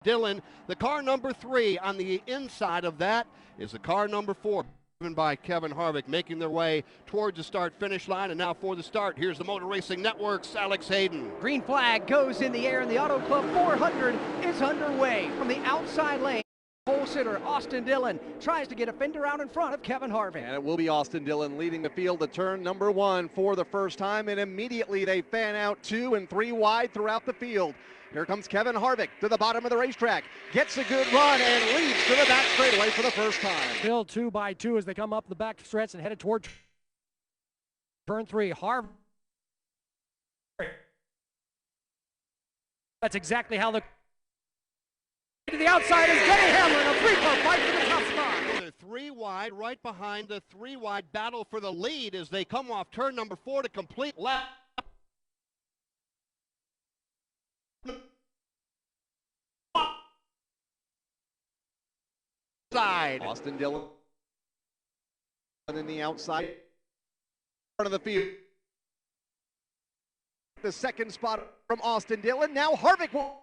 Dillon. The car number 3 on the inside of that is the car number 4, driven by Kevin Harvick, making their way towards the start-finish line. And now for the start, here's the Motor Racing Network's Alex Hayden. Green flag goes in the air, and the Auto Club 400 is underway from the outside lane. Pole sitter Austin Dillon tries to get a fender out in front of Kevin Harvick. And it will be Austin Dillon leading the field to turn number 1 for the first time, and immediately they fan out 2 and 3 wide throughout the field. Here comes Kevin Harvick to the bottom of the racetrack, gets a good run and leads to the back straightaway for the first time. Still 2 by 2 as they come up the back stretch and headed toward turn 3. Harvick. That's exactly how the to the outside is Denny Hamlin, a 3-car fight for the top spot. They're 3 wide, right behind the 3 wide battle for the lead as they come off turn number 4 to complete lap. Side. Austin Dillon in the outside part of the field. The second spot from Austin Dillon. Now Harvick will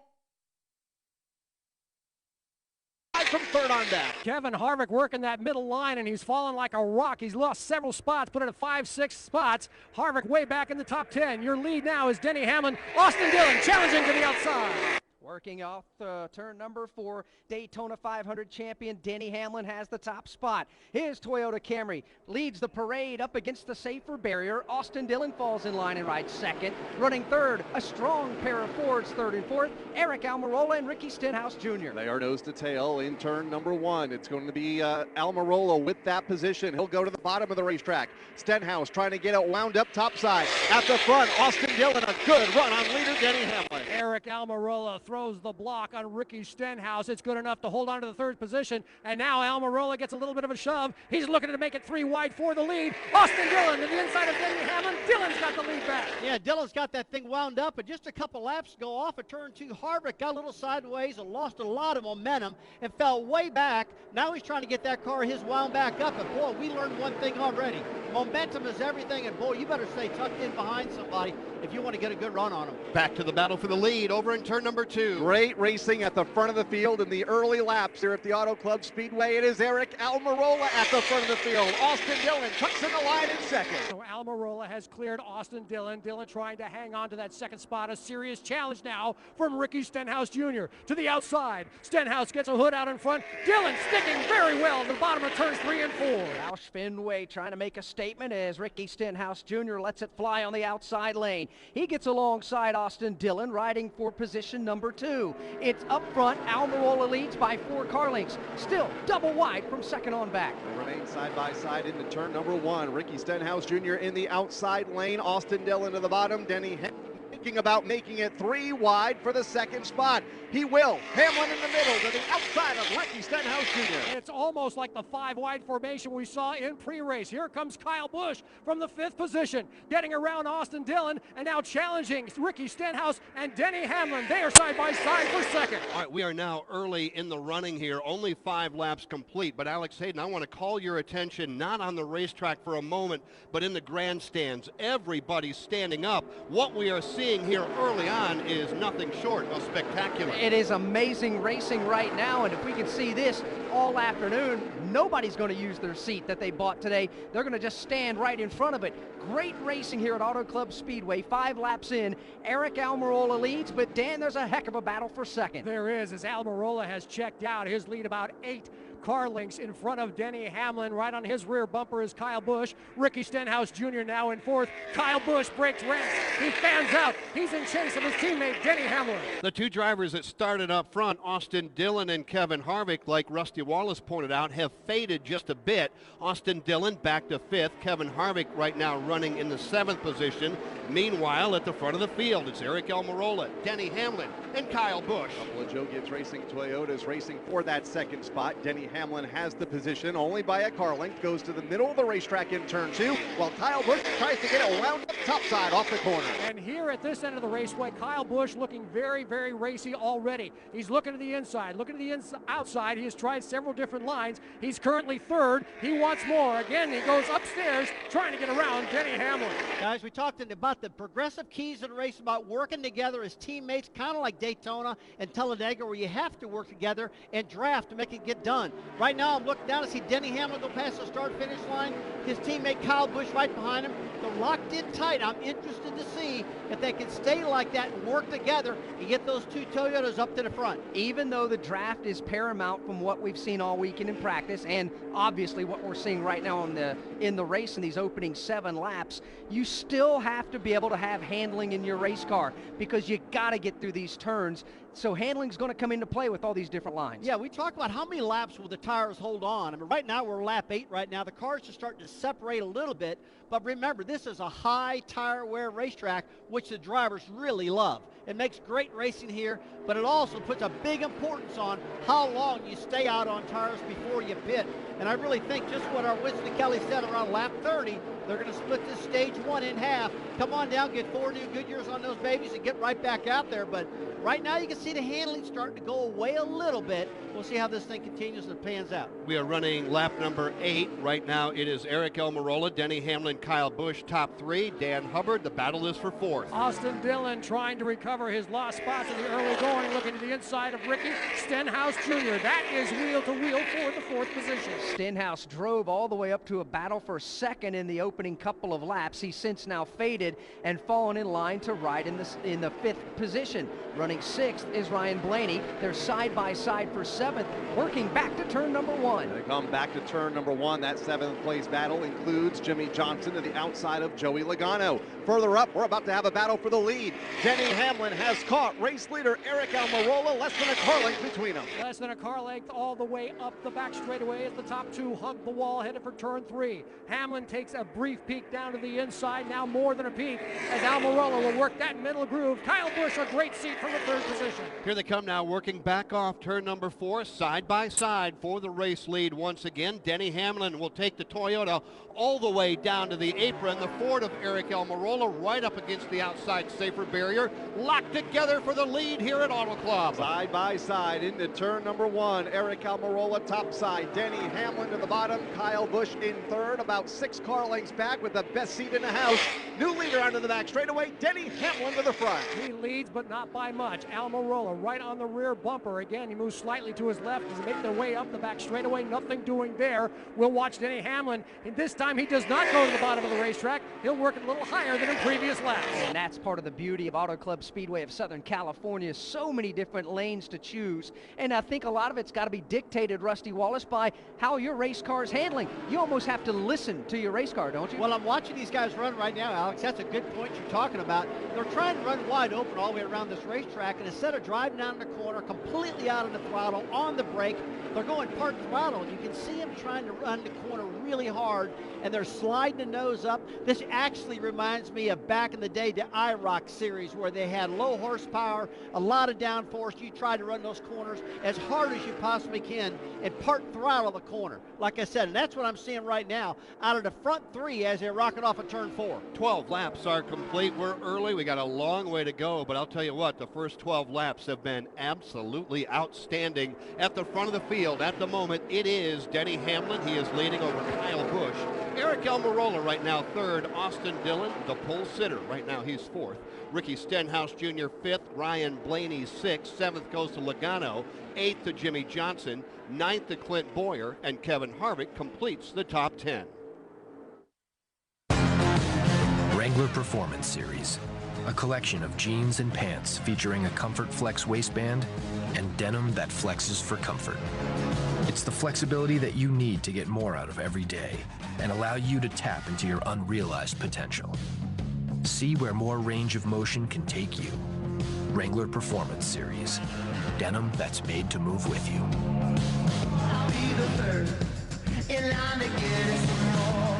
from third on back. Kevin Harvick working that middle line, and he's fallen like a rock. He's lost several spots, put it at 5-6 spots. Harvick way back in the top 10. Your lead now is Denny Hamlin. Austin Dillon challenging to the outside. Working off turn number 4, Daytona 500 champion Denny Hamlin has the top spot. His Toyota Camry leads the parade up against the safer barrier. Austin Dillon falls in line and rides second. Running third, a strong pair of Fords, third and fourth, Eric Almirola and Ricky Stenhouse Jr. They are nose to tail in turn number 1. It's going to be Almirola with that position. He'll go to the bottom of the racetrack. Stenhouse trying to get it wound up topside. At the front, Austin Dillon, a good run on leader Denny Hamlin. Eric Almirola throws the block on Ricky Stenhouse. It's good enough to hold on to the third position, and now Almirola gets a little bit of a shove. He's looking to make it 3 wide for the lead. Austin Dillon to the inside of Denny Hamlin. Dillon's got the lead back. Yeah, Dillon's got that thing wound up, and just a couple laps go off at turn 2. Harvick got a little sideways and lost a lot of momentum and fell way back. Now he's trying to get that car his wound back up, and boy, we learned one thing already. Momentum is everything, and boy, you better stay tucked in behind somebody if you want to get a good run on them. Back to the battle for the lead over in turn number 2. Great racing at the front of the field in the early laps here at the Auto Club Speedway. It is Eric Almirola at the front of the field. Austin Dillon tucks in the line in second. So Almirola has cleared Austin Dillon. Dillon trying to hang on to that second spot. A serious challenge now from Ricky Stenhouse Jr. to the outside. Stenhouse gets a hood out in front. Dillon sticking very well at the bottom of turns 3 and 4. Roush Fenway trying to make a statement as Ricky Stenhouse Jr. lets it fly on the outside lane. He gets alongside Austin Dillon, riding for position number 2. It's up front. Almirola leads by 4 car lengths. Still double wide from second on back. They remain side by side into turn number 1. Ricky Stenhouse Jr. in the outside lane. Austin Dillon to the bottom. Denny Hamlin thinking about making it 3 wide for the second spot. He will. Hamlin in the middle to the outside of Ricky Stenhouse Jr. It's almost like the 5 wide formation we saw in pre-race. Here comes Kyle Busch from the 5th position, getting around Austin Dillon and now challenging Ricky Stenhouse and Denny Hamlin. They are side by side for second. All right, we are now early in the running here, only 5 laps complete. But Alex Hayden, I want to call your attention not on the racetrack for a moment, but in the grandstands. Everybody's standing up. What we are seeing here early on is nothing short of spectacular. It is amazing racing right now, and if we can see this all afternoon, nobody's going to use their seat that they bought today. They're going to just stand right in front of it. Great racing here at Auto Club Speedway. 5 laps in, Eric Almirola leads, but Dan, there's a heck of a battle for second. There is, as Almirola has checked out. His lead about 8 car lengths in front of Denny Hamlin. Right on his rear bumper is Kyle Busch. Ricky Stenhouse Jr. now in 4th. Kyle Busch breaks ranks. He fans out. He's in chase of his teammate Denny Hamlin. The 2 drivers that started up front, Austin Dillon and Kevin Harvick, like Rusty Wallace pointed out, have faded just a bit. Austin Dillon back to 5th. Kevin Harvick right now running in the 7th position. Meanwhile, at the front of the field, it's Eric Almirola, Denny Hamlin, and Kyle Busch. A couple of Joe Gibbs Racing Toyotas racing for that second spot. Denny Hamlin has the position only by a car length, goes to the middle of the racetrack in turn 2, while Kyle Busch tries to get it wound up topside off the corner. And here at this end of the raceway, Kyle Busch looking very, very racy already. He's looking to the inside, looking to the outside. He has tried several different lines. He's currently 3rd. He wants more. Again, he goes upstairs trying to get around Denny Hamlin. Guys, we talked about about the progressive keys of the race, about working together as teammates, kind of like Daytona and Talladega, where you have to work together and draft to make it get done. Right now, I'm looking down to see Denny Hamlin go past the start-finish line. His teammate Kyle Busch right behind him. They're locked in tight. I'm interested to see if they can stay like that and work together and get those two Toyotas up to the front. Even though the draft is paramount from what we've seen all weekend in practice, and obviously what we're seeing right now in the race in these opening 7 laps, you still have to be able to have handling in your race car, because you got to get through these turns. So handling's going to come into play with all these different lines. Yeah, we talk about how many laps will the tires hold on. I mean, right now we're lap 8 right now. The cars are starting to separate a little bit, but remember, this is a high tire wear racetrack, which the drivers really love. It makes great racing here, but it also puts a big importance on how long you stay out on tires before you pit. And I really think just what our Winston Kelly said around lap 30, they're going to split this stage 1 in half. Come on down, get 4 new Goodyears on those babies and get right back out there. But right now you can see the handling starting to go away a little bit. We'll see how this thing continues and pans out. We are running lap number 8. Right now it is Eric Almirola, Denny Hamlin, Kyle Busch, top 3. Dan Hubbard, the battle is for 4th. Austin Dillon trying to recover his lost spots in the early going, looking to the inside of Ricky Stenhouse Jr. That is wheel to wheel for the 4th position. Stenhouse drove all the way up to a battle for 2nd in the opening couple of laps. He's since now faded and fallen in line to ride in the 5th position. Running 6th is Ryan Blaney. They're side by side for 7th, working back to turn number 1. They come back to turn number 1. That 7th place battle includes Jimmy Johnson to the outside of Joey Logano. Further up, we're about to have a battle for the lead. Denny Hamlin has caught race leader Eric Almirola, less than a car length between them. Less than a car length all the way up the back straightaway as the top 2 hug the wall, headed for turn 3. Hamlin takes a brief peek down to the inside, now more than a peek, as Almirola will work that middle groove. Kyle Busch, a great seat from the 3rd position. Here they come now, working back off turn number 4, side by side for the race lead once again. Denny Hamlin will take the Toyota all the way down to the apron. The Ford of Eric Almirola right up against the outside safer barrier, locked together for the lead here at Auto Club. Side by side into turn number 1. Eric Almirola top side, Denny Hamlin to the bottom, Kyle Busch in 3rd, about 6 car lengths back with the best seat in the house. New leader onto the back straightaway, Denny Hamlin to the front. He leads, but not by much. Almirola right on the rear bumper. Again, he moves slightly to his left as they make their way up the back straightaway. Nothing doing there. We'll watch Denny Hamlin, and this time he does not go to the bottom of the racetrack. He'll work it a little higher than in previous laps. And that's part of the beauty of Auto Club Speedway of Southern California. So many different lanes to choose, and I think a lot of it's got to be dictated, Rusty Wallace, by how your race car is handling. You almost have to listen to your race car, don't you? Well, I'm watching these guys run right now, Alex. That's a good point you're talking about. They're trying to run wide open all the way around this racetrack, and instead of driving down the corner completely out of the throttle, on the brake, they're going part throttle. You can see them trying to run the corner really hard, and they're sliding the nose up. This actually reminds me of back in the day, the IROC series, where they had low horsepower, a lot of downforce. You try to run those corners as hard as you possibly can and part throttle the corner, like I said. And that's what I'm seeing right now out of the front 3 as they're rocking off of turn 4. 12 laps are complete. We're early. We got a long way to go, but I'll tell you what, the first 12 laps have been absolutely outstanding. At the front of the field at the moment, it is Denny Hamlin. He is leading over Kyle Busch. Eric Almirola right now 3rd. Austin Dillon, the pole sitter. Right now he's 4th. Ricky Stenhouse Jr. 5th. Ryan Blaney 6th. 7th goes to Logano. 8th to Jimmy Johnson. 9th to Clint Boyer. And Kevin Harvick completes the top 10. Wrangler Performance Series, a collection of jeans and pants featuring a Comfort Flex waistband and denim that flexes for comfort. It's the flexibility that you need to get more out of every day and allow you to tap into your unrealized potential. See where more range of motion can take you. Wrangler Performance Series, denim that's made to move with you. I'll be the first in line to get some more.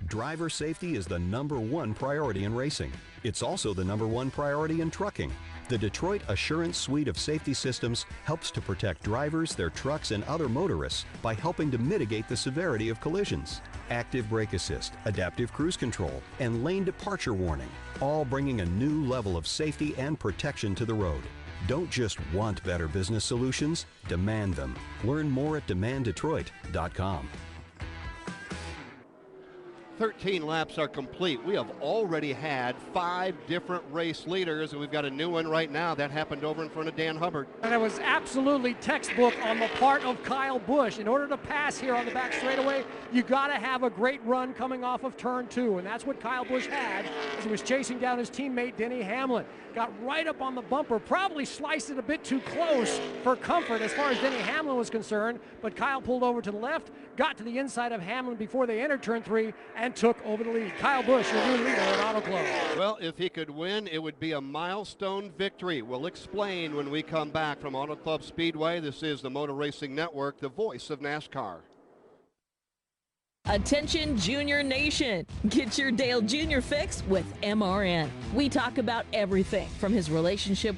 Driver safety is the #1 priority in racing. It's also the #1 priority in trucking. The Detroit Assurance Suite of safety systems helps to protect drivers, their trucks, and other motorists by helping to mitigate the severity of collisions. Active brake assist, adaptive cruise control, and lane departure warning, all bringing a new level of safety and protection to the road. Don't just want better business solutions, demand them. Learn more at demanddetroit.com. 13 laps are complete. We have already had 5 different race leaders, and we've got a new one right now. That happened over in front of Dan Hubbard. And it was absolutely textbook on the part of Kyle Busch. In order to pass here on the back straightaway, you got to have a great run coming off of turn 2, and that's what Kyle Busch had as he was chasing down his teammate Denny Hamlin. Got right up on the bumper, probably sliced it a bit too close for comfort as far as Denny Hamlin was concerned, but Kyle pulled over to the left, got to the inside of Hamlin before they entered turn 3, and took over the lead. Kyle Busch, your new leader at Auto Club. Well, if he could win, it would be a milestone victory. We'll explain when we come back from Auto Club Speedway. This is the Motor Racing Network, the voice of NASCAR. Attention Junior Nation, get your Dale Jr. fix with MRN. We talk about everything from his relationship